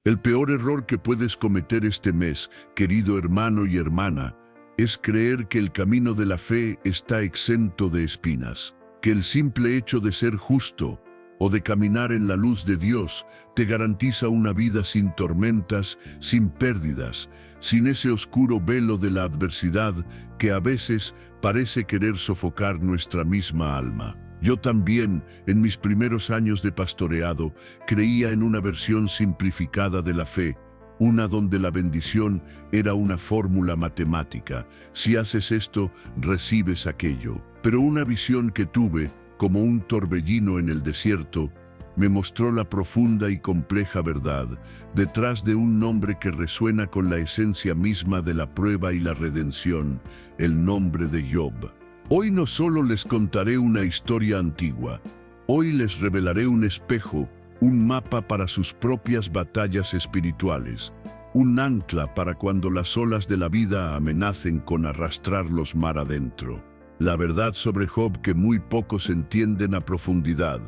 El peor error que puedes cometer este mes, querido hermano y hermana, es creer que el camino de la fe está exento de espinas, que el simple hecho de ser justo o de caminar en la luz de Dios te garantiza una vida sin tormentas, sin pérdidas, sin ese oscuro velo de la adversidad que a veces parece querer sofocar nuestra misma alma. Yo también, en mis primeros años de pastoreado, creía en una versión simplificada de la fe, una donde la bendición era una fórmula matemática. Si haces esto, recibes aquello. Pero una visión que tuve, como un torbellino en el desierto, me mostró la profunda y compleja verdad, detrás de un nombre que resuena con la esencia misma de la prueba y la redención, el nombre de Job. Hoy no solo les contaré una historia antigua, hoy les revelaré un espejo, un mapa para sus propias batallas espirituales, un ancla para cuando las olas de la vida amenacen con arrastrarlos mar adentro. La verdad sobre Job que muy pocos entienden a profundidad,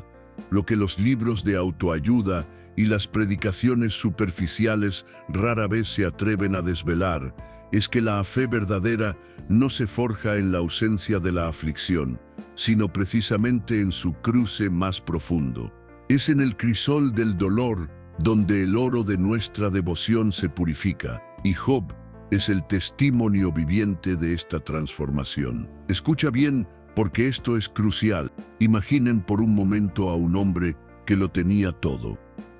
lo que los libros de autoayuda y las predicaciones superficiales rara vez se atreven a desvelar, es que la fe verdadera no se forja en la ausencia de la aflicción, sino precisamente en su cruce más profundo. Es en el crisol del dolor donde el oro de nuestra devoción se purifica, y Job es el testimonio viviente de esta transformación. Escucha bien, porque esto es crucial. Imaginen por un momento a un hombre que lo tenía todo.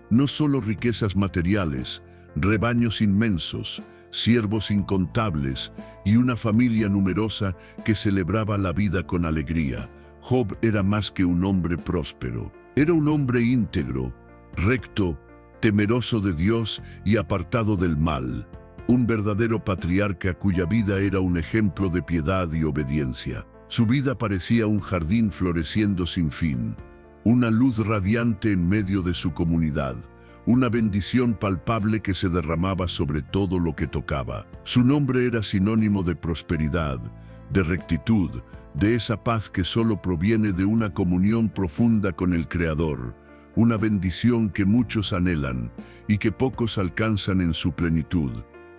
No solo riquezas materiales, rebaños inmensos, siervos incontables y una familia numerosa que celebraba la vida con alegría. Job era más que un hombre próspero. Era un hombre íntegro, recto, temeroso de Dios y apartado del mal. Un verdadero patriarca cuya vida era un ejemplo de piedad y obediencia. Su vida parecía un jardín floreciendo sin fin, una luz radiante en medio de su comunidad, una bendición palpable que se derramaba sobre todo lo que tocaba. Su nombre era sinónimo de prosperidad, de rectitud, de esa paz que solo proviene de una comunión profunda con el Creador, una bendición que muchos anhelan y que pocos alcanzan en su plenitud.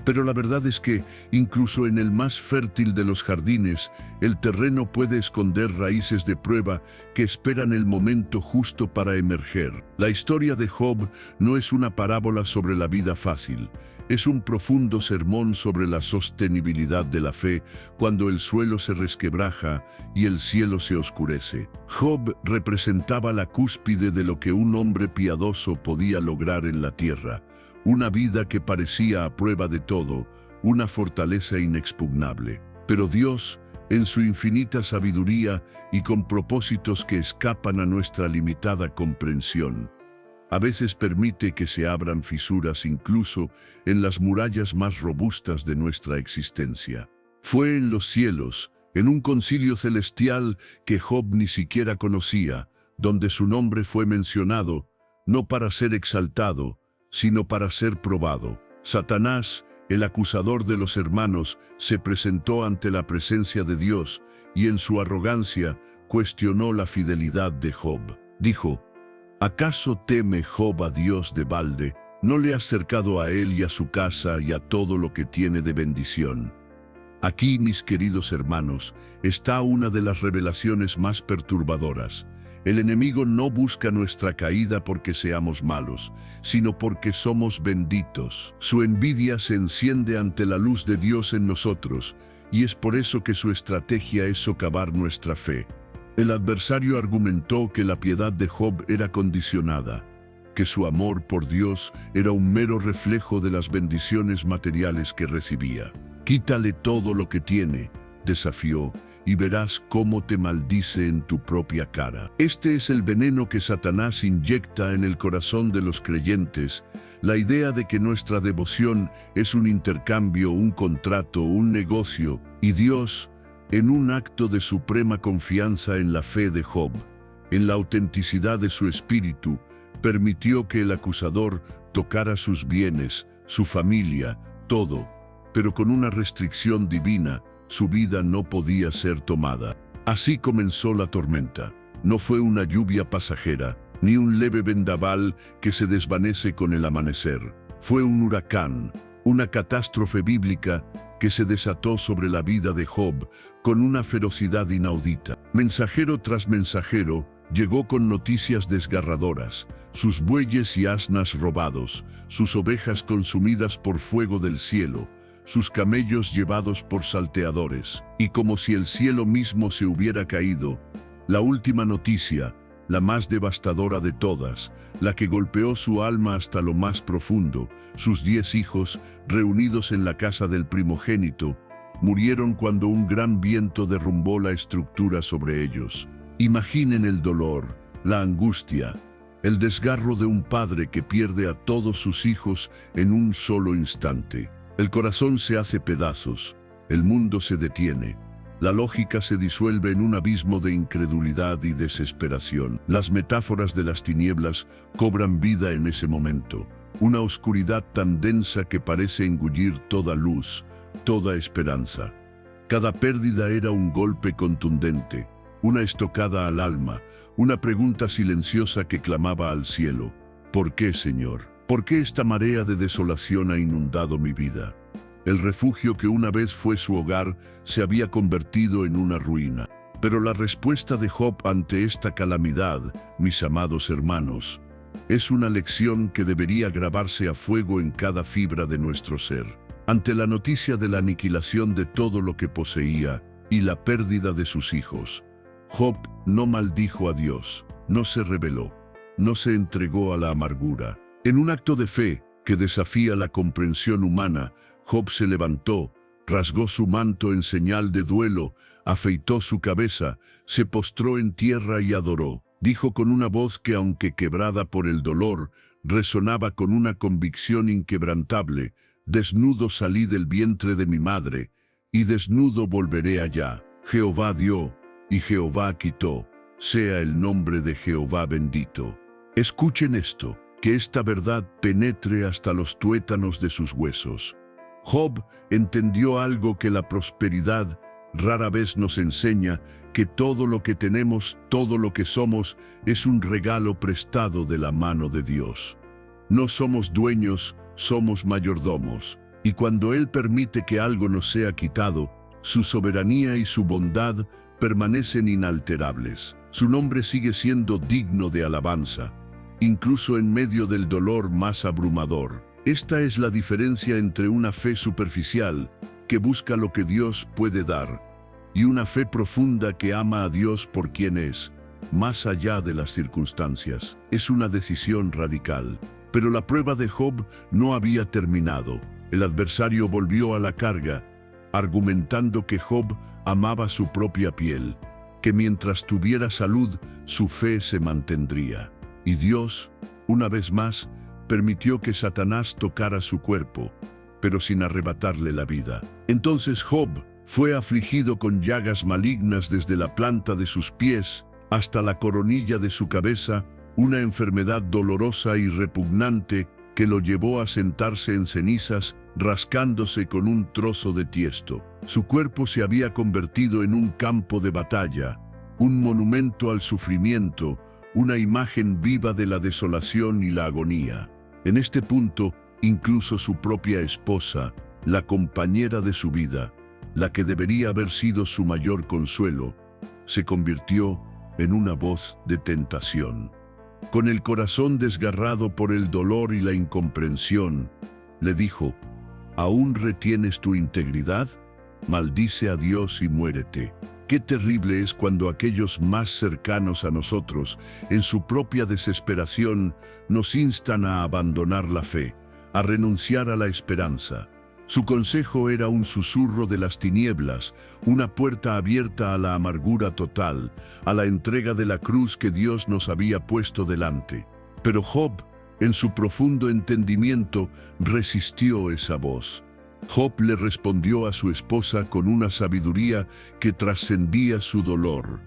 Pero la verdad es que, incluso en el más fértil de los jardines, el terreno puede esconder raíces de prueba que esperan el momento justo para emerger. La historia de Job no es una parábola sobre la vida fácil, es un profundo sermón sobre la sostenibilidad de la fe cuando el suelo se resquebraja y el cielo se oscurece. Job representaba la cúspide de lo que un hombre piadoso podía lograr en la tierra. Una vida que parecía a prueba de todo, una fortaleza inexpugnable. Pero Dios, en su infinita sabiduría y con propósitos que escapan a nuestra limitada comprensión, a veces permite que se abran fisuras incluso en las murallas más robustas de nuestra existencia. Fue en los cielos, en un concilio celestial que Job ni siquiera conocía, donde su nombre fue mencionado, no para ser exaltado, sino para ser probado. Satanás, el acusador de los hermanos, se presentó ante la presencia de Dios y en su arrogancia cuestionó la fidelidad de Job. Dijo: ¿acaso teme Job a Dios de balde? ¿No le has cercado a él y a su casa y a todo lo que tiene de bendición? Aquí, mis queridos hermanos, está una de las revelaciones más perturbadoras. El enemigo no busca nuestra caída porque seamos malos, sino porque somos benditos. Su envidia se enciende ante la luz de Dios en nosotros, y es por eso que su estrategia es socavar nuestra fe. El adversario argumentó que la piedad de Job era condicionada, que su amor por Dios era un mero reflejo de las bendiciones materiales que recibía. Quítale todo lo que tiene, desafió, y verás cómo te maldice en tu propia cara. Este es el veneno que Satanás inyecta en el corazón de los creyentes, la idea de que nuestra devoción es un intercambio, un contrato, un negocio, y Dios, en un acto de suprema confianza en la fe de Job, en la autenticidad de su espíritu, permitió que el acusador tocara sus bienes, su familia, todo, pero con una restricción divina. Su vida no podía ser tomada. Así comenzó la tormenta. No fue una lluvia pasajera, ni un leve vendaval que se desvanece con el amanecer. Fue un huracán, una catástrofe bíblica que se desató sobre la vida de Job con una ferocidad inaudita. Mensajero tras mensajero llegó con noticias desgarradoras, sus bueyes y asnas robados, sus ovejas consumidas por fuego del cielo, sus camellos llevados por salteadores, y como si el cielo mismo se hubiera caído, la última noticia, la más devastadora de todas, la que golpeó su alma hasta lo más profundo, sus 10 hijos, reunidos en la casa del primogénito, murieron cuando un gran viento derrumbó la estructura sobre ellos. Imaginen el dolor, la angustia, el desgarro de un padre que pierde a todos sus hijos en un solo instante. El corazón se hace pedazos, el mundo se detiene, la lógica se disuelve en un abismo de incredulidad y desesperación. Las metáforas de las tinieblas cobran vida en ese momento, una oscuridad tan densa que parece engullir toda luz, toda esperanza. Cada pérdida era un golpe contundente, una estocada al alma, una pregunta silenciosa que clamaba al cielo. ¿Por qué, Señor? ¿Por qué esta marea de desolación ha inundado mi vida? El refugio que una vez fue su hogar se había convertido en una ruina. Pero la respuesta de Job ante esta calamidad, mis amados hermanos, es una lección que debería grabarse a fuego en cada fibra de nuestro ser. Ante la noticia de la aniquilación de todo lo que poseía y la pérdida de sus hijos, Job no maldijo a Dios, no se rebeló, no se entregó a la amargura. En un acto de fe que desafía la comprensión humana, Job se levantó, rasgó su manto en señal de duelo, afeitó su cabeza, se postró en tierra y adoró. Dijo con una voz que, aunque quebrada por el dolor, resonaba con una convicción inquebrantable: desnudo salí del vientre de mi madre, y desnudo volveré allá. Jehová dio, y Jehová quitó. Sea el nombre de Jehová bendito. Escuchen esto, que esta verdad penetre hasta los tuétanos de sus huesos. Job entendió algo que la prosperidad rara vez nos enseña, que todo lo que tenemos, todo lo que somos, es un regalo prestado de la mano de Dios. No somos dueños, somos mayordomos. Y cuando Él permite que algo nos sea quitado, su soberanía y su bondad permanecen inalterables. Su nombre sigue siendo digno de alabanza, incluso en medio del dolor más abrumador. Esta es la diferencia entre una fe superficial, que busca lo que Dios puede dar, y una fe profunda que ama a Dios por quien es, más allá de las circunstancias. Es una decisión radical. Pero la prueba de Job no había terminado. El adversario volvió a la carga, argumentando que Job amaba su propia piel, que mientras tuviera salud, su fe se mantendría. Y Dios, una vez más, permitió que Satanás tocara su cuerpo, pero sin arrebatarle la vida. Entonces Job fue afligido con llagas malignas desde la planta de sus pies hasta la coronilla de su cabeza, una enfermedad dolorosa y repugnante que lo llevó a sentarse en cenizas, rascándose con un trozo de tiesto. Su cuerpo se había convertido en un campo de batalla, un monumento al sufrimiento, una imagen viva de la desolación y la agonía. En este punto, incluso su propia esposa, la compañera de su vida, la que debería haber sido su mayor consuelo, se convirtió en una voz de tentación. Con el corazón desgarrado por el dolor y la incomprensión, le dijo: ¿aún retienes tu integridad? Maldice a Dios y muérete. Qué terrible es cuando aquellos más cercanos a nosotros, en su propia desesperación, nos instan a abandonar la fe, a renunciar a la esperanza. Su consejo era un susurro de las tinieblas, una puerta abierta a la amargura total, a la entrega de la cruz que Dios nos había puesto delante. Pero Job, en su profundo entendimiento, resistió esa voz. Job le respondió a su esposa con una sabiduría que trascendía su dolor.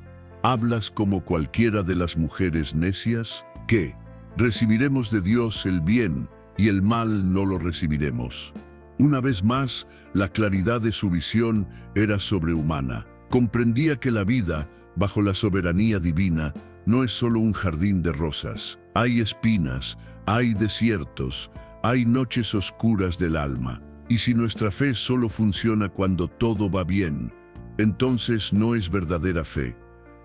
¿Hablas como cualquiera de las mujeres necias? ¿Qué? Recibiremos de Dios el bien y el mal no lo recibiremos. Una vez más, la claridad de su visión era sobrehumana. Comprendía que la vida, bajo la soberanía divina, no es solo un jardín de rosas. Hay espinas, hay desiertos, Hay noches oscuras del alma, y si nuestra fe solo funciona cuando todo va bien, entonces no es verdadera fe.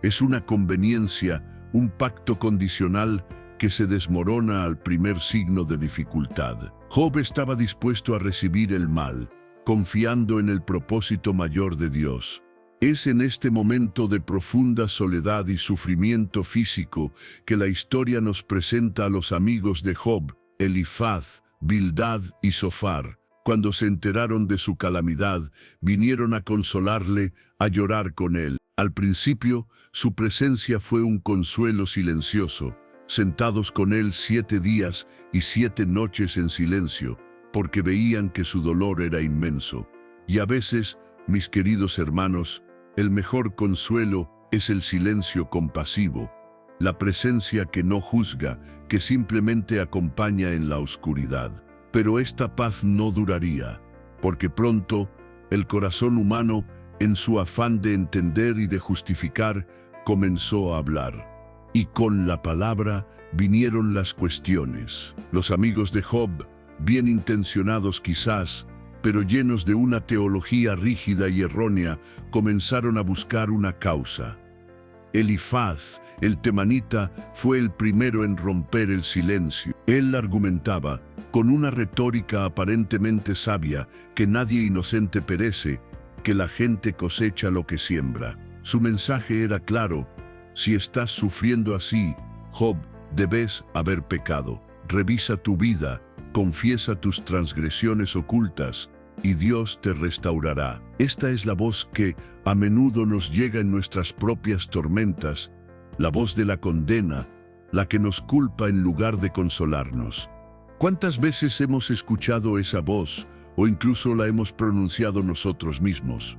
Es una conveniencia, un pacto condicional que se desmorona al primer signo de dificultad. Job estaba dispuesto a recibir el mal, confiando en el propósito mayor de Dios. Es en este momento de profunda soledad y sufrimiento físico que la historia nos presenta a los amigos de Job, Elifaz, Bildad y Zofar. Cuando se enteraron de su calamidad, vinieron a consolarle, a llorar con él. Al principio, su presencia fue un consuelo silencioso, sentados con él 7 días y 7 noches en silencio, porque veían que su dolor era inmenso. Y a veces, mis queridos hermanos, el mejor consuelo es el silencio compasivo, la presencia que no juzga, que simplemente acompaña en la oscuridad. Pero esta paz no duraría, porque pronto el corazón humano, en su afán de entender y de justificar, comenzó a hablar. Y con la palabra vinieron las cuestiones. Los amigos de Job, bien intencionados quizás, pero llenos de una teología rígida y errónea, comenzaron a buscar una causa. Elifaz, el temanita, fue el primero en romper el silencio. Él argumentaba, con una retórica aparentemente sabia, que nadie inocente perece, que la gente cosecha lo que siembra. Su mensaje era claro: si estás sufriendo así, Job, debes haber pecado. Revisa tu vida, confiesa tus transgresiones ocultas, y Dios te restaurará. Esta es la voz que a menudo nos llega en nuestras propias tormentas, la voz de la condena, la que nos culpa en lugar de consolarnos. ¿Cuántas veces hemos escuchado esa voz, o incluso la hemos pronunciado nosotros mismos?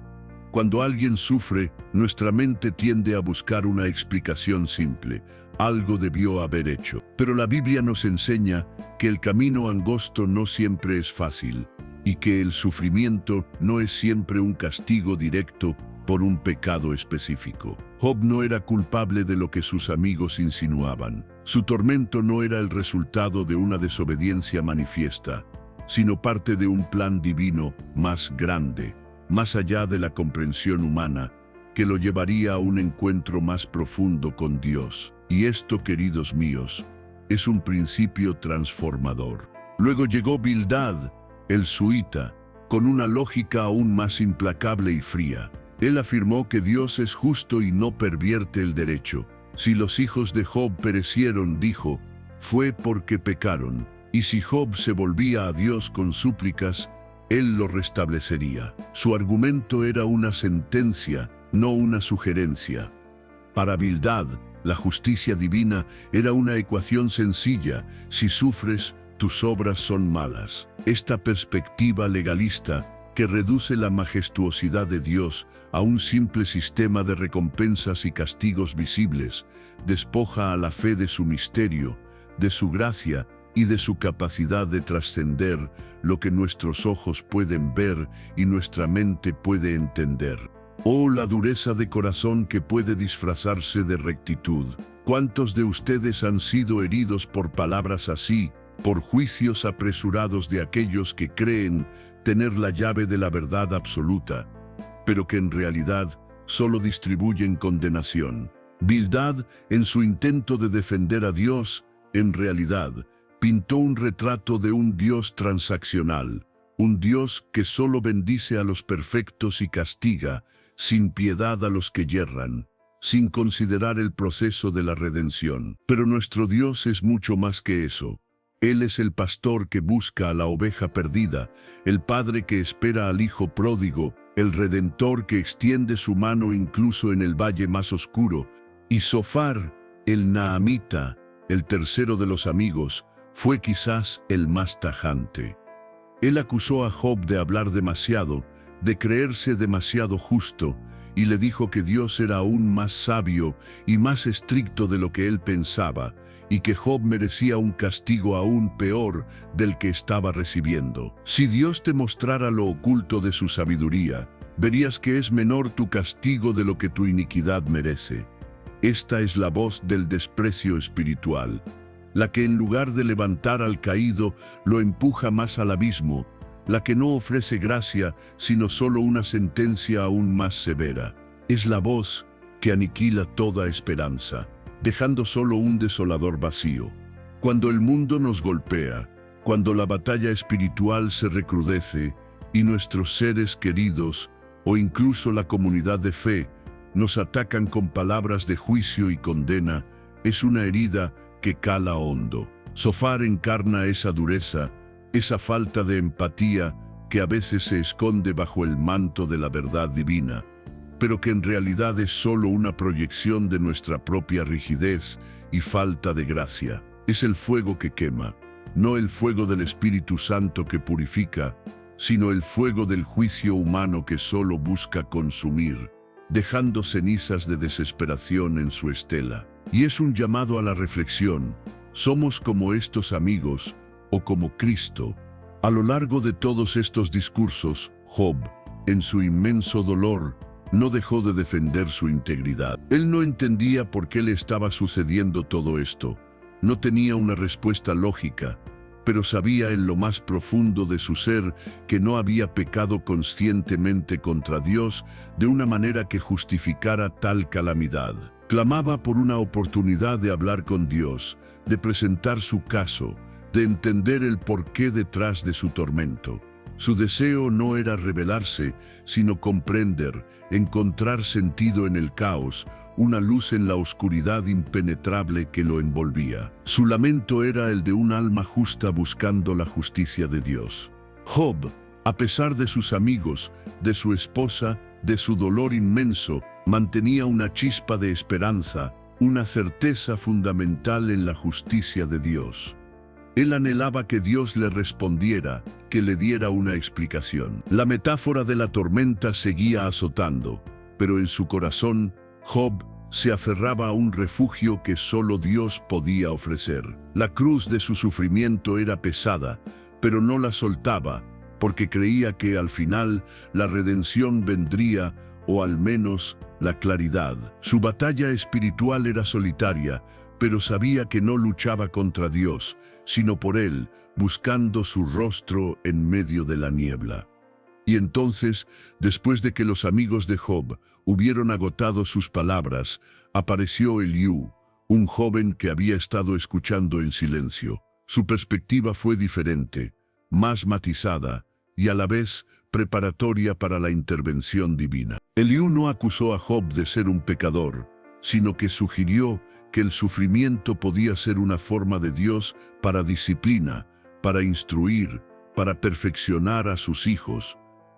Cuando alguien sufre, nuestra mente tiende a buscar una explicación simple. Algo debió haber hecho. Pero la Biblia nos enseña que el camino angosto no siempre es fácil, y que el sufrimiento no es siempre un castigo directo por un pecado específico. Job no era culpable de lo que sus amigos insinuaban. Su tormento no era el resultado de una desobediencia manifiesta, sino parte de un plan divino más grande, más allá de la comprensión humana, que lo llevaría a un encuentro más profundo con Dios. Y esto, queridos míos, es un principio transformador. Luego llegó Bildad, el suita, con una lógica aún más implacable y fría. Él afirmó que Dios es justo y no pervierte el derecho. Si los hijos de Job perecieron, dijo, fue porque pecaron. Y si Job se volvía a Dios con súplicas, Él lo restablecería. Su argumento era una sentencia, no una sugerencia. Para Bildad, la justicia divina era una ecuación sencilla: si sufres, tus obras son malas. Esta perspectiva legalista, que reduce la majestuosidad de Dios a un simple sistema de recompensas y castigos visibles, despoja a la fe de su misterio, de su gracia y de su capacidad de trascender lo que nuestros ojos pueden ver y nuestra mente puede entender. Oh, la dureza de corazón que puede disfrazarse de rectitud. ¿Cuántos de ustedes han sido heridos por palabras así, por juicios apresurados de aquellos que creen tener la llave de la verdad absoluta, pero que en realidad solo distribuyen condenación? Bildad, en su intento de defender a Dios, en realidad, pintó un retrato de un Dios transaccional, un Dios que solo bendice a los perfectos y castiga sin piedad a los que yerran, sin considerar el proceso de la redención. Pero nuestro Dios es mucho más que eso. Él es el pastor que busca a la oveja perdida, el padre que espera al hijo pródigo, el redentor que extiende su mano incluso en el valle más oscuro. Y Zofar, el naamita, el tercero de los amigos, fue quizás el más tajante. Él acusó a Job de hablar demasiado, de creerse demasiado justo, y le dijo que Dios era aún más sabio y más estricto de lo que él pensaba, y que Job merecía un castigo aún peor del que estaba recibiendo. Si Dios te mostrara lo oculto de su sabiduría, verías que es menor tu castigo de lo que tu iniquidad merece. Esta es la voz del desprecio espiritual. la que en lugar de levantar al caído lo empuja más al abismo, la que no ofrece gracia sino solo una sentencia aún más severa. Es la voz que aniquila toda esperanza, dejando solo un desolador vacío. Cuando el mundo nos golpea, cuando la batalla espiritual se recrudece y nuestros seres queridos o incluso la comunidad de fe nos atacan con palabras de juicio y condena, es una herida que cala hondo. Shofar encarna esa dureza, esa falta de empatía que a veces se esconde bajo el manto de la verdad divina, pero que en realidad es solo una proyección de nuestra propia rigidez y falta de gracia. Es el fuego que quema, no el fuego del Espíritu Santo que purifica, sino el fuego del juicio humano que solo busca consumir, dejando cenizas de desesperación en su estela. Y es un llamado a la reflexión. ¿Somos como estos amigos o como Cristo? A lo largo de todos estos discursos, Job, en su inmenso dolor, no dejó de defender su integridad. Él no entendía por qué le estaba sucediendo todo esto. No tenía una respuesta lógica, pero sabía en lo más profundo de su ser que no había pecado conscientemente contra Dios de una manera que justificara tal calamidad. Clamaba por una oportunidad de hablar con Dios, de presentar su caso, de entender el porqué detrás de su tormento. Su deseo no era rebelarse, sino comprender, encontrar sentido en el caos, una luz en la oscuridad impenetrable que lo envolvía. Su lamento era el de un alma justa buscando la justicia de Dios. Job, a pesar de sus amigos, de su esposa, de su dolor inmenso, mantenía una chispa de esperanza, una certeza fundamental en la justicia de Dios. Él anhelaba que Dios le respondiera, que le diera una explicación. La metáfora de la tormenta seguía azotando, pero en su corazón, Job se aferraba a un refugio que solo Dios podía ofrecer. La cruz de su sufrimiento era pesada, pero no la soltaba, porque creía que al final la redención vendría, o al menos la claridad. Su batalla espiritual era solitaria, pero sabía que no luchaba contra Dios, sino por Él, buscando su rostro en medio de la niebla. Y entonces, después de que los amigos de Job hubieron agotado sus palabras, apareció Eliú, un joven que había estado escuchando en silencio. Su perspectiva fue diferente, más matizada y a la vez preparatoria para la intervención divina. Eliú no acusó a Job de ser un pecador, sino que sugirió que el sufrimiento podía ser una forma de Dios para disciplina, para instruir, para perfeccionar a sus hijos,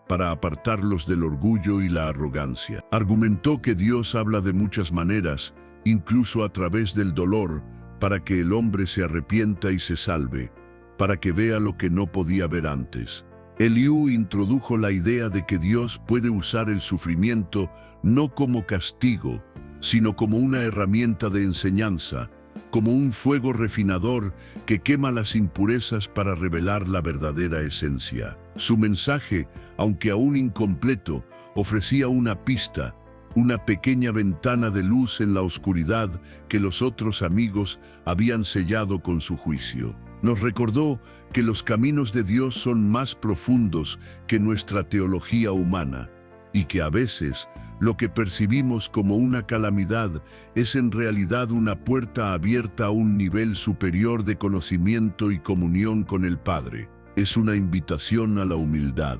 para apartarlos del orgullo y la arrogancia. Argumentó que Dios habla de muchas maneras, incluso a través del dolor, para que el hombre se arrepienta y se salve, para que vea lo que no podía ver antes. Eliú introdujo la idea de que Dios puede usar el sufrimiento no como castigo, sino como una herramienta de enseñanza, como un fuego refinador que quema las impurezas para revelar la verdadera esencia. Su mensaje, aunque aún incompleto, ofrecía una pista, una pequeña ventana de luz en la oscuridad que los otros amigos habían sellado con su juicio. Nos recordó que los caminos de Dios son más profundos que nuestra teología humana, y que a veces lo que percibimos como una calamidad es en realidad una puerta abierta a un nivel superior de conocimiento y comunión con el Padre. Es una invitación a la humildad,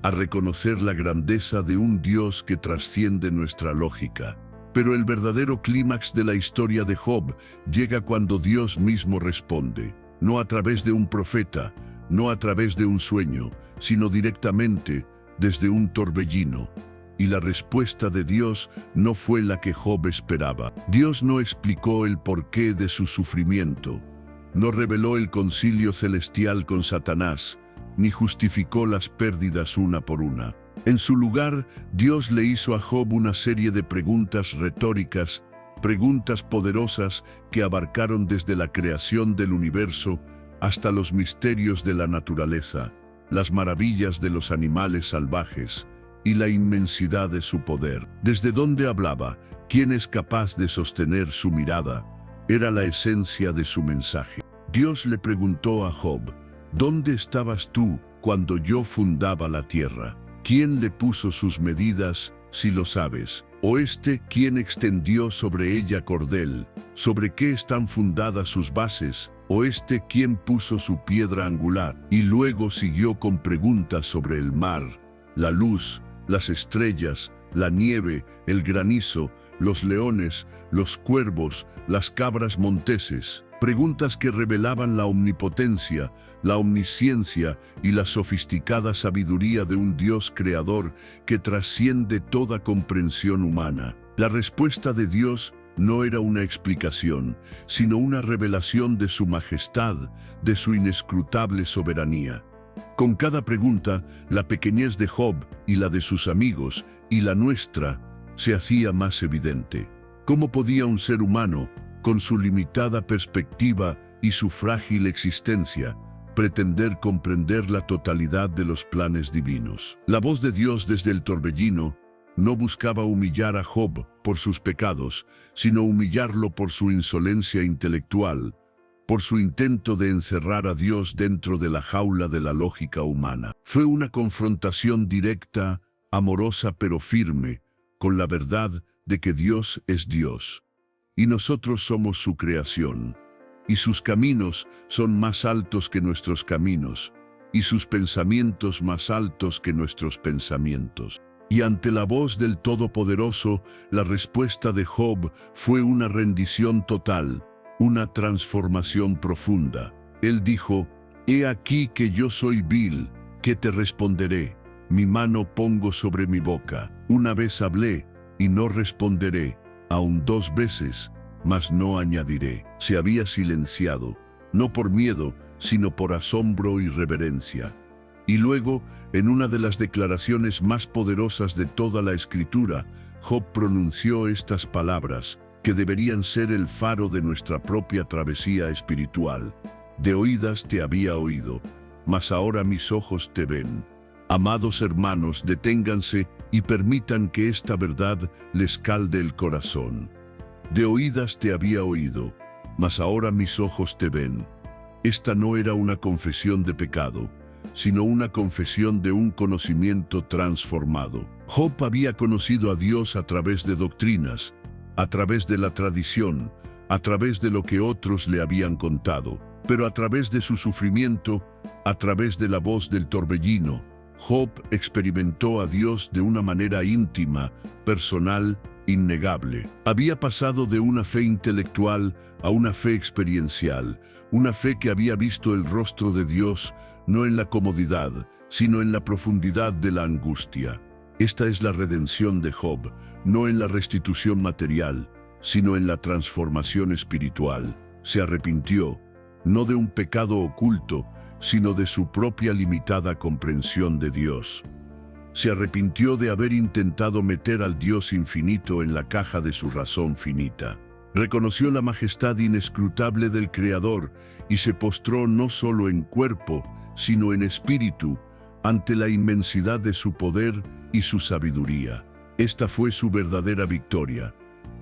a reconocer la grandeza de un Dios que trasciende nuestra lógica. Pero el verdadero clímax de la historia de Job llega cuando Dios mismo responde, no a través de un profeta, no a través de un sueño, sino directamente desde un torbellino. Y la respuesta de Dios no fue la que Job esperaba. Dios no explicó el porqué de su sufrimiento, no reveló el concilio celestial con Satanás, ni justificó las pérdidas una por una. En su lugar, Dios le hizo a Job una serie de preguntas retóricas, preguntas poderosas que abarcaron desde la creación del universo hasta los misterios de la naturaleza, las maravillas de los animales salvajes y la inmensidad de su poder. ¿Desde dónde hablaba? ¿Quién es capaz de sostener su mirada? Era la esencia de su mensaje. Dios le preguntó a Job: ¿dónde estabas tú cuando yo fundaba la tierra? ¿Quién le puso sus medidas, si lo sabes? ¿O quién extendió sobre ella cordel? ¿Sobre qué están fundadas sus bases? ¿O quién puso su piedra angular? Y luego siguió con preguntas sobre el mar, la luz, las estrellas, la nieve, el granizo, los leones, los cuervos, las cabras monteses. Preguntas que revelaban la omnipotencia, la omnisciencia y la sofisticada sabiduría de un Dios creador que trasciende toda comprensión humana. La respuesta de Dios no era una explicación, sino una revelación de su majestad, de su inescrutable soberanía. Con cada pregunta, la pequeñez de Job y la de sus amigos y la nuestra se hacía más evidente. ¿Cómo podía un ser humano, con su limitada perspectiva y su frágil existencia, pretender comprender la totalidad de los planes divinos? La voz de Dios desde el torbellino no buscaba humillar a Job por sus pecados, sino humillarlo por su insolencia intelectual, por su intento de encerrar a Dios dentro de la jaula de la lógica humana. Fue una confrontación directa, amorosa pero firme, con la verdad de que Dios es Dios, y nosotros somos su creación, y sus caminos son más altos que nuestros caminos, y sus pensamientos más altos que nuestros pensamientos. Y ante la voz del Todopoderoso, la respuesta de Job fue una rendición total, una transformación profunda. Él dijo: «He aquí que yo soy vil, ¿qué te responderé? Mi mano pongo sobre mi boca. Una vez hablé, y no responderé, aun 2 veces, mas no añadiré». Se había silenciado, no por miedo, sino por asombro y reverencia. Y luego, en una de las declaraciones más poderosas de toda la Escritura, Job pronunció estas palabras, que deberían ser el faro de nuestra propia travesía espiritual: «De oídas te había oído, mas ahora mis ojos te ven». Amados hermanos, deténganse y permitan que esta verdad les calde el corazón. De oídas te había oído, mas ahora mis ojos te ven. Esta no era una confesión de pecado, sino una confesión de un conocimiento transformado. Job había conocido a Dios a través de doctrinas, a través de la tradición, a través de lo que otros le habían contado. Pero a través de su sufrimiento, a través de la voz del torbellino, Job experimentó a Dios de una manera íntima, personal, innegable. Había pasado de una fe intelectual a una fe experiencial, una fe que había visto el rostro de Dios, no en la comodidad, sino en la profundidad de la angustia. Esta es la redención de Job, no en la restitución material, sino en la transformación espiritual. Se arrepintió, no de un pecado oculto, sino de su propia limitada comprensión de Dios. Se arrepintió de haber intentado meter al Dios infinito en la caja de su razón finita. Reconoció la majestad inescrutable del Creador y se postró no solo en cuerpo, sino en espíritu, ante la inmensidad de su poder y su sabiduría. Esta fue su verdadera victoria,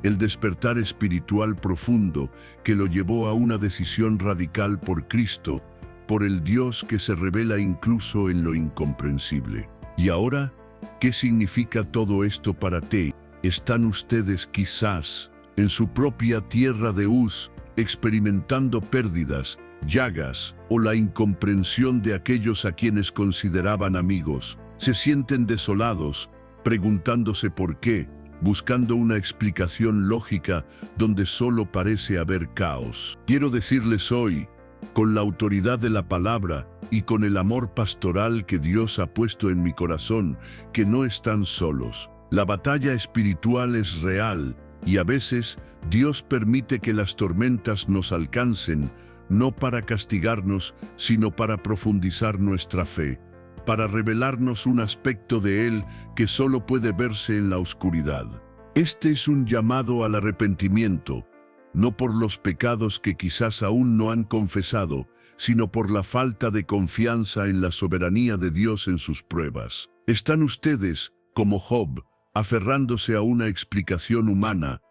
el despertar espiritual profundo que lo llevó a una decisión radical por Cristo, por el Dios que se revela incluso en lo incomprensible. Y ahora, ¿qué significa todo esto para ti? ¿Están ustedes quizás en su propia tierra de Uz, experimentando pérdidas, llagas o la incomprensión de aquellos a quienes consideraban amigos? Se sienten desolados, preguntándose por qué, buscando una explicación lógica donde solo parece haber caos. Quiero decirles hoy, con la autoridad de la palabra y con el amor pastoral que Dios ha puesto en mi corazón, que no están solos. La batalla espiritual es real y a veces Dios permite que las tormentas nos alcancen, no para castigarnos, sino para profundizar nuestra fe, para revelarnos un aspecto de Él que solo puede verse en la oscuridad. Este es un llamado al arrepentimiento, no por los pecados que quizás aún no han confesado, sino por la falta de confianza en la soberanía de Dios en sus pruebas. ¿Están ustedes, como Job, aferrándose a una explicación humana,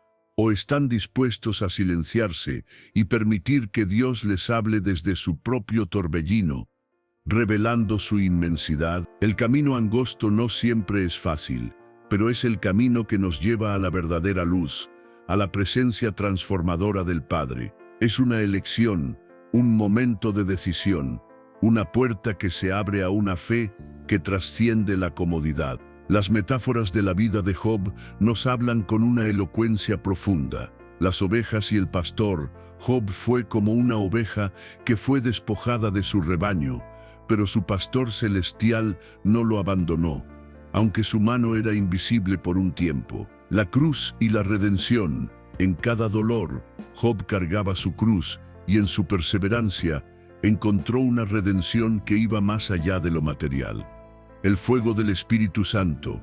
o están dispuestos a silenciarse y permitir que Dios les hable desde su propio torbellino, revelando su inmensidad. El camino angosto no siempre es fácil, pero es el camino que nos lleva a la verdadera luz, a la presencia transformadora del Padre. Es una elección, un momento de decisión, una puerta que se abre a una fe que trasciende la comodidad. Las metáforas de la vida de Job nos hablan con una elocuencia profunda. Las ovejas y el pastor. Job fue como una oveja que fue despojada de su rebaño, pero su pastor celestial no lo abandonó, aunque su mano era invisible por un tiempo. La cruz y la redención. En cada dolor, Job cargaba su cruz y en su perseverancia encontró una redención que iba más allá de lo material. El fuego del Espíritu Santo.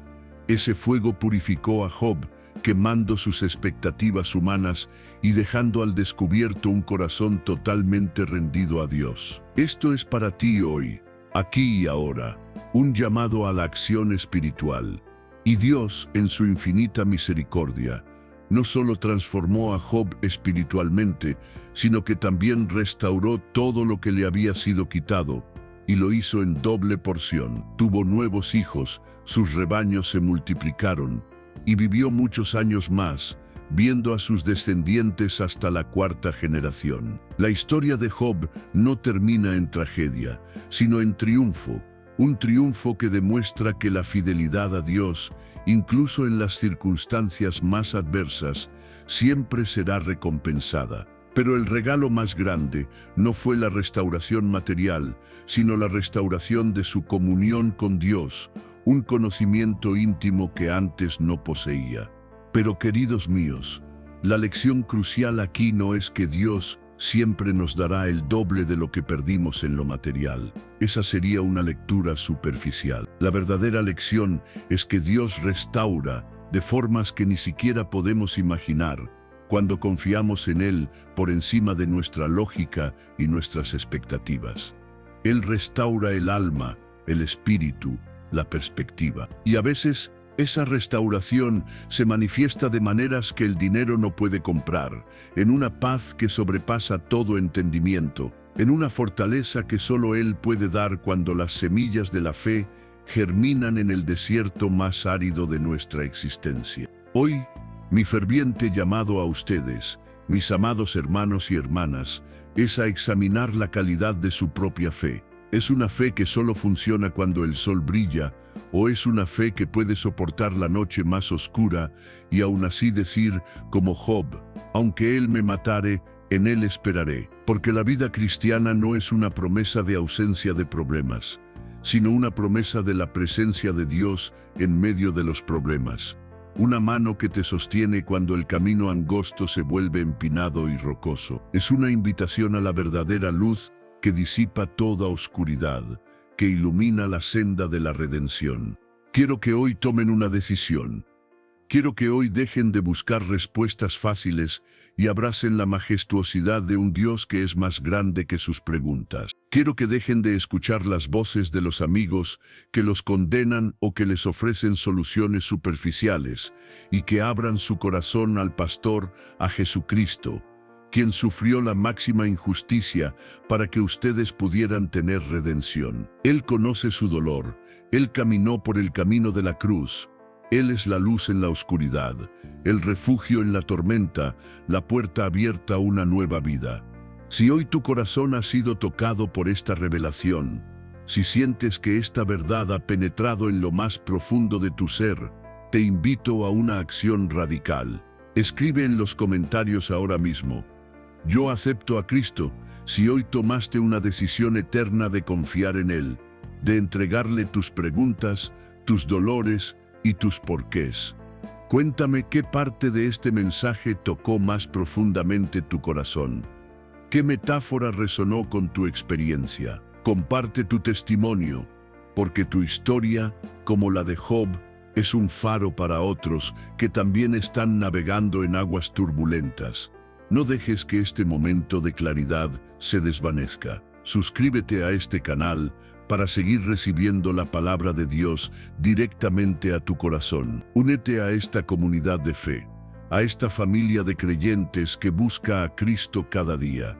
Ese fuego purificó a Job, quemando sus expectativas humanas y dejando al descubierto un corazón totalmente rendido a Dios. Esto es para ti hoy, aquí y ahora, un llamado a la acción espiritual. Y Dios, en su infinita misericordia, no solo transformó a Job espiritualmente, sino que también restauró todo lo que le había sido quitado, y lo hizo en doble porción. Tuvo nuevos hijos, sus rebaños se multiplicaron, y vivió muchos años más, viendo a sus descendientes hasta la 4ª generación. La historia de Job no termina en tragedia, sino en triunfo, un triunfo que demuestra que la fidelidad a Dios, incluso en las circunstancias más adversas, siempre será recompensada. Pero el regalo más grande no fue la restauración material, sino la restauración de su comunión con Dios, un conocimiento íntimo que antes no poseía. Pero queridos míos, la lección crucial aquí no es que Dios siempre nos dará el doble de lo que perdimos en lo material. Esa sería una lectura superficial. La verdadera lección es que Dios restaura de formas que ni siquiera podemos imaginar cuando confiamos en Él por encima de nuestra lógica y nuestras expectativas. Él restaura el alma, el espíritu, la perspectiva. Y a veces esa restauración se manifiesta de maneras que el dinero no puede comprar, en una paz que sobrepasa todo entendimiento, en una fortaleza que solo Él puede dar cuando las semillas de la fe germinan en el desierto más árido de nuestra existencia. Hoy, mi ferviente llamado a ustedes, mis amados hermanos y hermanas, es a examinar la calidad de su propia fe. ¿Es una fe que solo funciona cuando el sol brilla, o es una fe que puede soportar la noche más oscura y aún así decir, como Job, aunque Él me matare, en Él esperaré? Porque la vida cristiana no es una promesa de ausencia de problemas, sino una promesa de la presencia de Dios en medio de los problemas. Una mano que te sostiene cuando el camino angosto se vuelve empinado y rocoso. Es una invitación a la verdadera luz que disipa toda oscuridad, que ilumina la senda de la redención. Quiero que hoy tomen una decisión. Quiero que hoy dejen de buscar respuestas fáciles y abracen la majestuosidad de un Dios que es más grande que sus preguntas. Quiero que dejen de escuchar las voces de los amigos que los condenan o que les ofrecen soluciones superficiales y que abran su corazón al pastor, a Jesucristo, quien sufrió la máxima injusticia para que ustedes pudieran tener redención. Él conoce su dolor, Él caminó por el camino de la cruz. Él es la luz en la oscuridad, el refugio en la tormenta, la puerta abierta a una nueva vida. Si hoy tu corazón ha sido tocado por esta revelación, si sientes que esta verdad ha penetrado en lo más profundo de tu ser, te invito a una acción radical. Escribe en los comentarios ahora mismo: yo acepto a Cristo. Si hoy tomaste una decisión eterna de confiar en Él, de entregarle tus preguntas, tus dolores y tus porqués. Cuéntame qué parte de este mensaje tocó más profundamente tu corazón. ¿Qué metáfora resonó con tu experiencia? Comparte tu testimonio, porque tu historia, como la de Job, es un faro para otros que también están navegando en aguas turbulentas. No dejes que este momento de claridad se desvanezca. Suscríbete a este canal para seguir recibiendo la palabra de Dios directamente a tu corazón. Únete a esta comunidad de fe, a esta familia de creyentes que busca a Cristo cada día,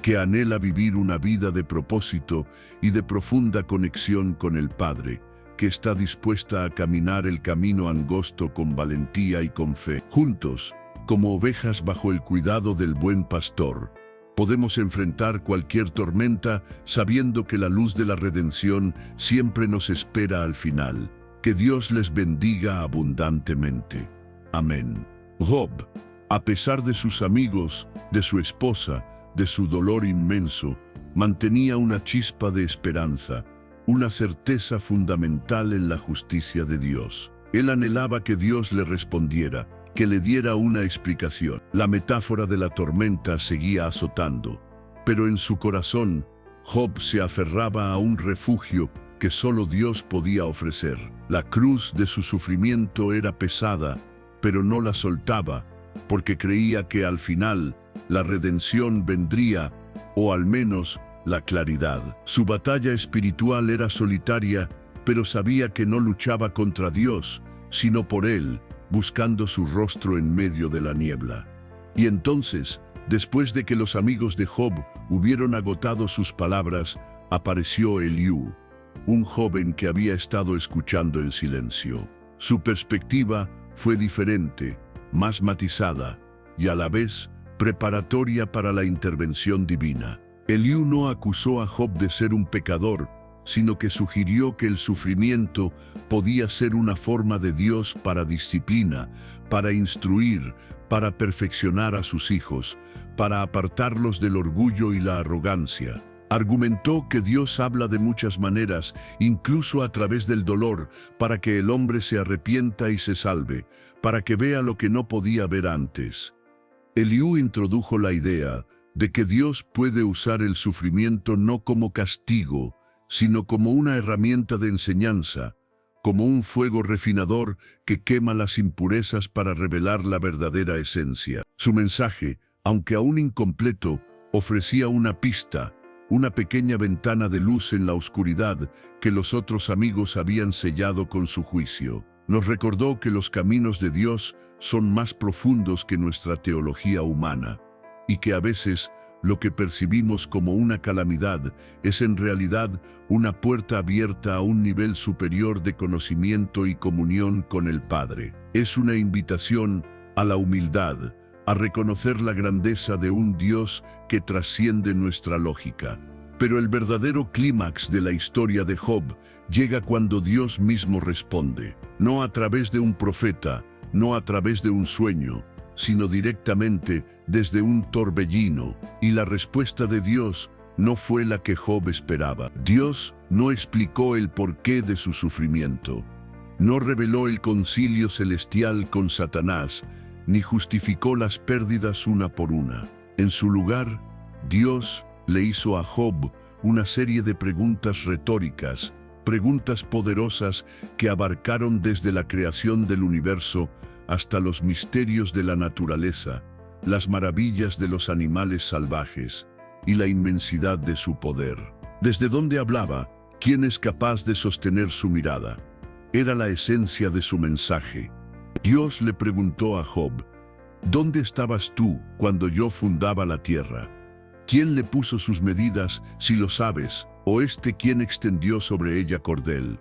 que anhela vivir una vida de propósito y de profunda conexión con el Padre, que está dispuesta a caminar el camino angosto con valentía y con fe. Juntos, como ovejas bajo el cuidado del buen pastor, podemos enfrentar cualquier tormenta sabiendo que la luz de la redención siempre nos espera al final. Que Dios les bendiga abundantemente. Amén. Job, a pesar de sus amigos, de su esposa, de su dolor inmenso, mantenía una chispa de esperanza, una certeza fundamental en la justicia de Dios. Él anhelaba que Dios le respondiera, que le diera una explicación. La metáfora de la tormenta seguía azotando, pero en su corazón, Job se aferraba a un refugio que solo Dios podía ofrecer. La cruz de su sufrimiento era pesada, pero no la soltaba, porque creía que al final la redención vendría, o al menos la claridad. Su batalla espiritual era solitaria, pero sabía que no luchaba contra Dios, sino por Él, buscando su rostro en medio de la niebla. Y entonces, después de que los amigos de Job hubieron agotado sus palabras, apareció Eliú, un joven que había estado escuchando en silencio. Su perspectiva fue diferente, más matizada, y a la vez preparatoria para la intervención divina. Eliú no acusó a Job de ser un pecador, sino que sugirió que el sufrimiento podía ser una forma de Dios para disciplina, para instruir, para perfeccionar a sus hijos, para apartarlos del orgullo y la arrogancia. Argumentó que Dios habla de muchas maneras, incluso a través del dolor, para que el hombre se arrepienta y se salve, para que vea lo que no podía ver antes. Eliú introdujo la idea de que Dios puede usar el sufrimiento no como castigo, sino como una herramienta de enseñanza, como un fuego refinador que quema las impurezas para revelar la verdadera esencia. Su mensaje, aunque aún incompleto, ofrecía una pista, una pequeña ventana de luz en la oscuridad que los otros amigos habían sellado con su juicio. Nos recordó que los caminos de Dios son más profundos que nuestra teología humana, y que a veces lo que percibimos como una calamidad es en realidad una puerta abierta a un nivel superior de conocimiento y comunión con el Padre. Es una invitación a la humildad, a reconocer la grandeza de un Dios que trasciende nuestra lógica. Pero el verdadero clímax de la historia de Job llega cuando Dios mismo responde, no a través de un profeta, no a través de un sueño, sino directamente desde un torbellino, y la respuesta de Dios no fue la que Job esperaba. Dios no explicó el porqué de su sufrimiento, no reveló el concilio celestial con Satanás, ni justificó las pérdidas una por una. En su lugar, Dios le hizo a Job una serie de preguntas retóricas, preguntas poderosas que abarcaron desde la creación del universo hasta los misterios de la naturaleza, las maravillas de los animales salvajes y la inmensidad de su poder. ¿Desde dónde hablaba? ¿Quién es capaz de sostener su mirada? Era la esencia de su mensaje. Dios le preguntó a Job, ¿dónde estabas tú cuando yo fundaba la tierra? ¿Quién le puso sus medidas, si lo sabes, o quién extendió sobre ella cordel?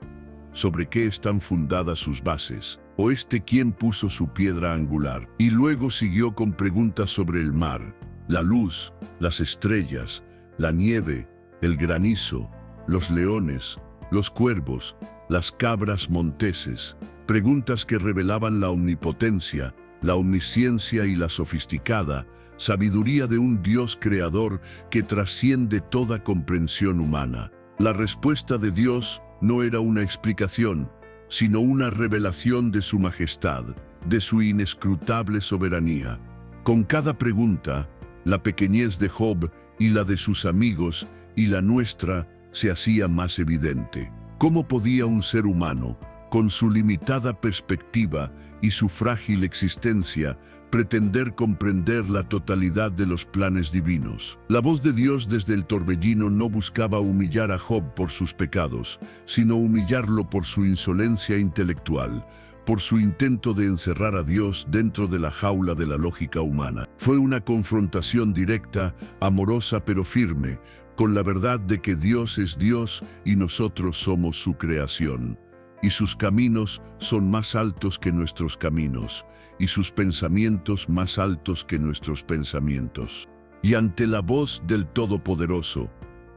¿Sobre qué están fundadas sus bases? ¿O quién puso su piedra angular? Y luego siguió con preguntas sobre el mar, la luz, las estrellas, la nieve, el granizo, los leones, los cuervos, las cabras monteses. Preguntas que revelaban la omnipotencia, la omnisciencia y la sofisticada sabiduría de un Dios creador que trasciende toda comprensión humana. La respuesta de Dios no era una explicación, sino una revelación de su majestad, de su inescrutable soberanía. Con cada pregunta, la pequeñez de Job y la de sus amigos y la nuestra se hacía más evidente. ¿Cómo podía un ser humano, con su limitada perspectiva y su frágil existencia, pretender comprender la totalidad de los planes divinos? La voz de Dios desde el torbellino no buscaba humillar a Job por sus pecados, sino humillarlo por su insolencia intelectual, por su intento de encerrar a Dios dentro de la jaula de la lógica humana. Fue una confrontación directa, amorosa pero firme, con la verdad de que Dios es Dios y nosotros somos su creación. Y sus caminos son más altos que nuestros caminos, y sus pensamientos más altos que nuestros pensamientos. Y ante la voz del Todopoderoso,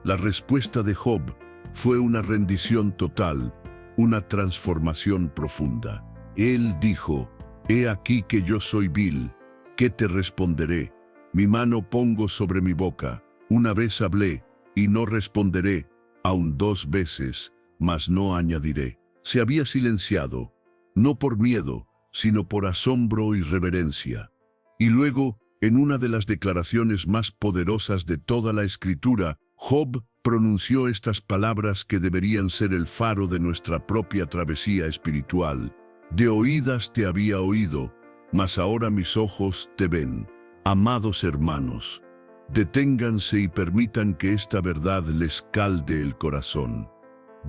la respuesta de Job fue una rendición total, una transformación profunda. Él dijo: «He aquí que yo soy vil, ¿qué te responderé? Mi mano pongo sobre mi boca, una vez hablé, y no responderé, aun 2 veces, mas no añadiré». Se había silenciado, no por miedo, sino por asombro y reverencia. Y luego, en una de las declaraciones más poderosas de toda la Escritura, Job pronunció estas palabras que deberían ser el faro de nuestra propia travesía espiritual. «De oídas te había oído, mas ahora mis ojos te ven». Amados hermanos, deténganse y permitan que esta verdad les calde el corazón.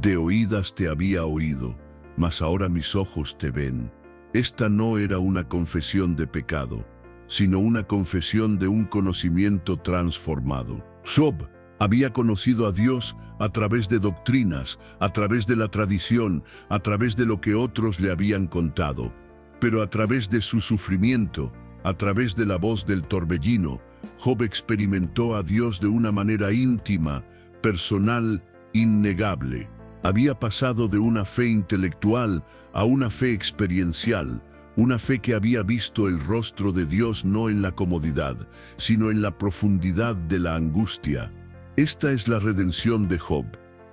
De oídas te había oído, mas ahora mis ojos te ven. Esta no era una confesión de pecado, sino una confesión de un conocimiento transformado. Job había conocido a Dios a través de doctrinas, a través de la tradición, a través de lo que otros le habían contado. Pero a través de su sufrimiento, a través de la voz del torbellino, Job experimentó a Dios de una manera íntima, personal, innegable. Había pasado de una fe intelectual a una fe experiencial, una fe que había visto el rostro de Dios no en la comodidad, sino en la profundidad de la angustia. Esta es la redención de Job,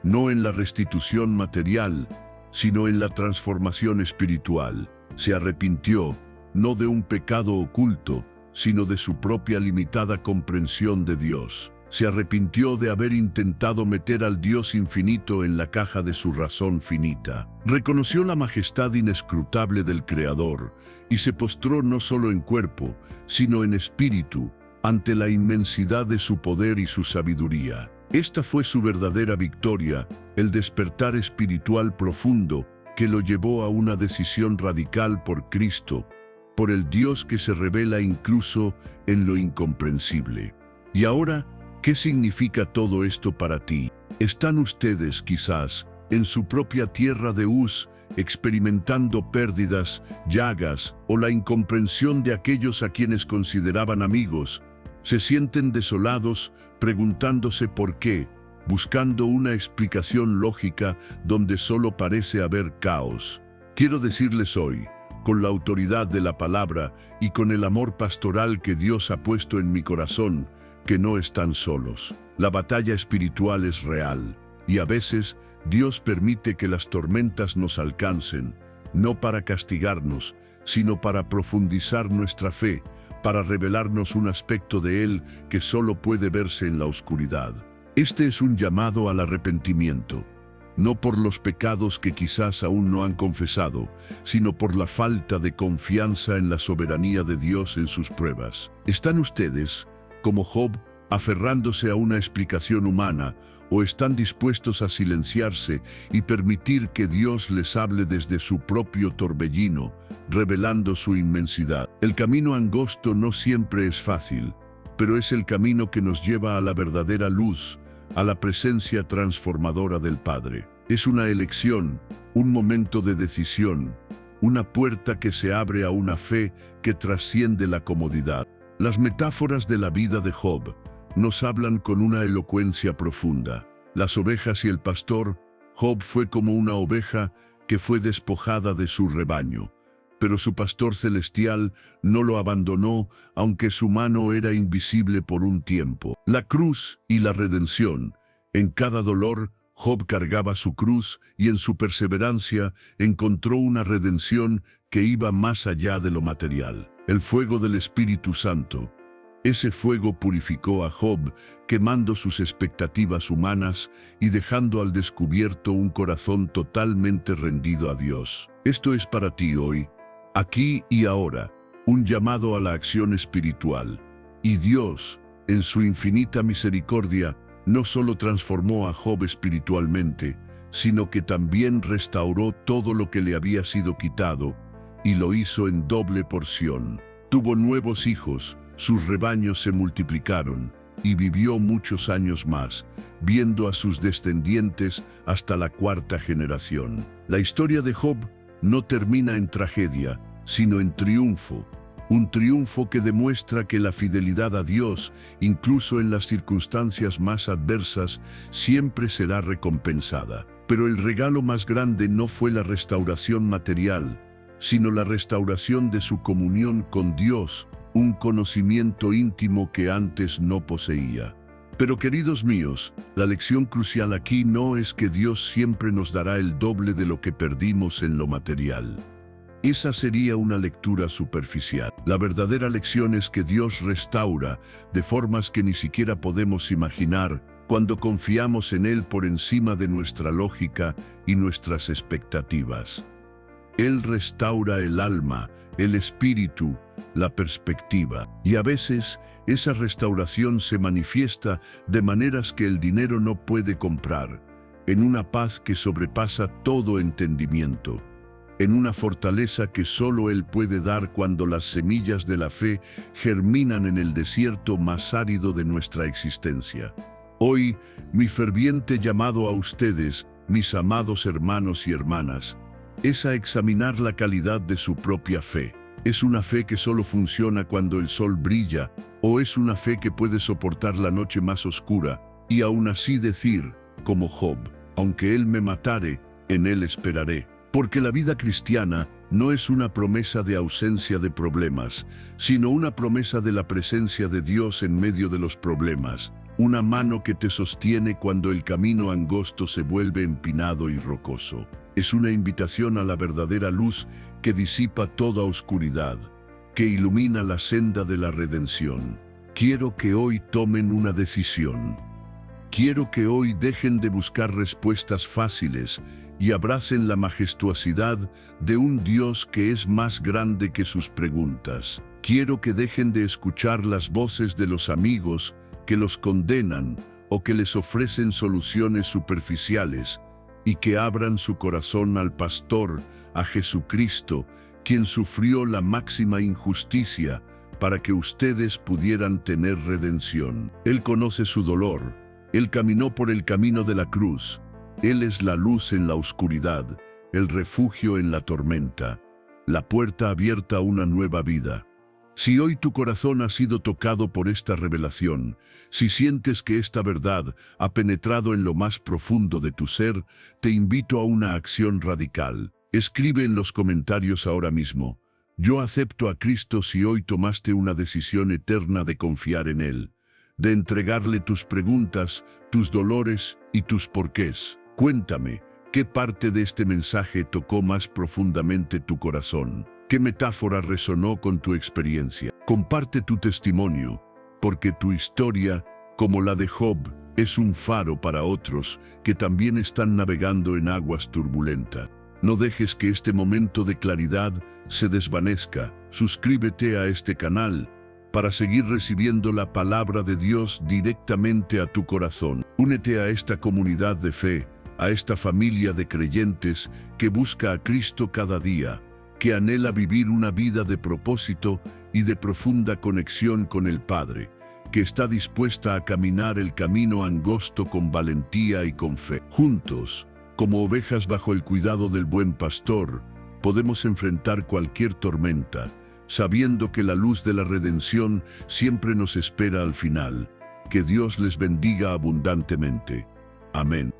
no en la restitución material, sino en la transformación espiritual. Se arrepintió, no de un pecado oculto, sino de su propia limitada comprensión de Dios. Se arrepintió de haber intentado meter al Dios infinito en la caja de su razón finita. Reconoció la majestad inescrutable del Creador y se postró no solo en cuerpo, sino en espíritu, ante la inmensidad de su poder y su sabiduría. Esta fue su verdadera victoria, el despertar espiritual profundo que lo llevó a una decisión radical por Cristo, por el Dios que se revela incluso en lo incomprensible. Y ahora, ¿qué significa todo esto para ti? ¿Están ustedes, quizás, en su propia tierra de Uz, experimentando pérdidas, llagas o la incomprensión de aquellos a quienes consideraban amigos? Se sienten desolados, preguntándose por qué, buscando una explicación lógica donde solo parece haber caos. Quiero decirles hoy, con la autoridad de la palabra y con el amor pastoral que Dios ha puesto en mi corazón, que no están solos. La batalla espiritual es real, y a veces Dios permite que las tormentas nos alcancen, no para castigarnos, sino para profundizar nuestra fe, para revelarnos un aspecto de Él que solo puede verse en la oscuridad. Este es un llamado al arrepentimiento, no por los pecados que quizás aún no han confesado, sino por la falta de confianza en la soberanía de Dios en sus pruebas. ¿Están ustedes, como Job, aferrándose a una explicación humana, o están dispuestos a silenciarse y permitir que Dios les hable desde su propio torbellino, revelando su inmensidad? El camino angosto no siempre es fácil, pero es el camino que nos lleva a la verdadera luz, a la presencia transformadora del Padre. Es una elección, un momento de decisión, una puerta que se abre a una fe que trasciende la comodidad. Las metáforas de la vida de Job nos hablan con una elocuencia profunda. Las ovejas y el pastor, Job fue como una oveja que fue despojada de su rebaño, pero su pastor celestial no lo abandonó, aunque su mano era invisible por un tiempo. La cruz y la redención. En cada dolor, Job cargaba su cruz y en su perseverancia encontró una redención que iba más allá de lo material. El fuego del Espíritu Santo. Ese fuego purificó a Job, quemando sus expectativas humanas y dejando al descubierto un corazón totalmente rendido a Dios. Esto es para ti hoy, aquí y ahora, un llamado a la acción espiritual. Y Dios, en su infinita misericordia, no solo transformó a Job espiritualmente, sino que también restauró todo lo que le había sido quitado, y lo hizo en doble porción. Tuvo nuevos hijos, sus rebaños se multiplicaron, y vivió muchos años más, viendo a sus descendientes hasta la cuarta generación. La historia de Job no termina en tragedia, sino en triunfo. Un triunfo que demuestra que la fidelidad a Dios, incluso en las circunstancias más adversas, siempre será recompensada. Pero el regalo más grande no fue la restauración material, sino la restauración de su comunión con Dios, un conocimiento íntimo que antes no poseía. Pero queridos míos, la lección crucial aquí no es que Dios siempre nos dará el doble de lo que perdimos en lo material. Esa sería una lectura superficial. La verdadera lección es que Dios restaura de formas que ni siquiera podemos imaginar cuando confiamos en Él por encima de nuestra lógica y nuestras expectativas. Él restaura el alma, el espíritu, la perspectiva. Y a veces esa restauración se manifiesta de maneras que el dinero no puede comprar, en una paz que sobrepasa todo entendimiento, en una fortaleza que solo Él puede dar cuando las semillas de la fe germinan en el desierto más árido de nuestra existencia. Hoy, mi ferviente llamado a ustedes, mis amados hermanos y hermanas, es a examinar la calidad de su propia fe. ¿Es una fe que solo funciona cuando el sol brilla, o es una fe que puede soportar la noche más oscura y aún así decir, como Job, aunque Él me matare, en Él esperaré? Porque la vida cristiana no es una promesa de ausencia de problemas, sino una promesa de la presencia de Dios en medio de los problemas, una mano que te sostiene cuando el camino angosto se vuelve empinado y rocoso. Es una invitación a la verdadera luz que disipa toda oscuridad, que ilumina la senda de la redención. Quiero que hoy tomen una decisión. Quiero que hoy dejen de buscar respuestas fáciles y abracen la majestuosidad de un Dios que es más grande que sus preguntas. Quiero que dejen de escuchar las voces de los amigos que los condenan o que les ofrecen soluciones superficiales, y que abran su corazón al pastor, a Jesucristo, quien sufrió la máxima injusticia para que ustedes pudieran tener redención. Él conoce su dolor, Él caminó por el camino de la cruz, Él es la luz en la oscuridad, el refugio en la tormenta, la puerta abierta a una nueva vida. Si hoy tu corazón ha sido tocado por esta revelación, si sientes que esta verdad ha penetrado en lo más profundo de tu ser, te invito a una acción radical. Escribe en los comentarios ahora mismo: yo acepto a Cristo. Si hoy tomaste una decisión eterna de confiar en Él, de entregarle tus preguntas, tus dolores y tus porqués. Cuéntame, ¿qué parte de este mensaje tocó más profundamente tu corazón? ¿Qué metáfora resonó con tu experiencia? Comparte tu testimonio, porque tu historia, como la de Job, es un faro para otros que también están navegando en aguas turbulentas. No dejes que este momento de claridad se desvanezca. Suscríbete a este canal para seguir recibiendo la palabra de Dios directamente a tu corazón. Únete a esta comunidad de fe, a esta familia de creyentes que busca a Cristo cada día, que anhela vivir una vida de propósito y de profunda conexión con el Padre, que está dispuesta a caminar el camino angosto con valentía y con fe. Juntos, como ovejas bajo el cuidado del buen pastor, podemos enfrentar cualquier tormenta, sabiendo que la luz de la redención siempre nos espera al final. Que Dios les bendiga abundantemente. Amén.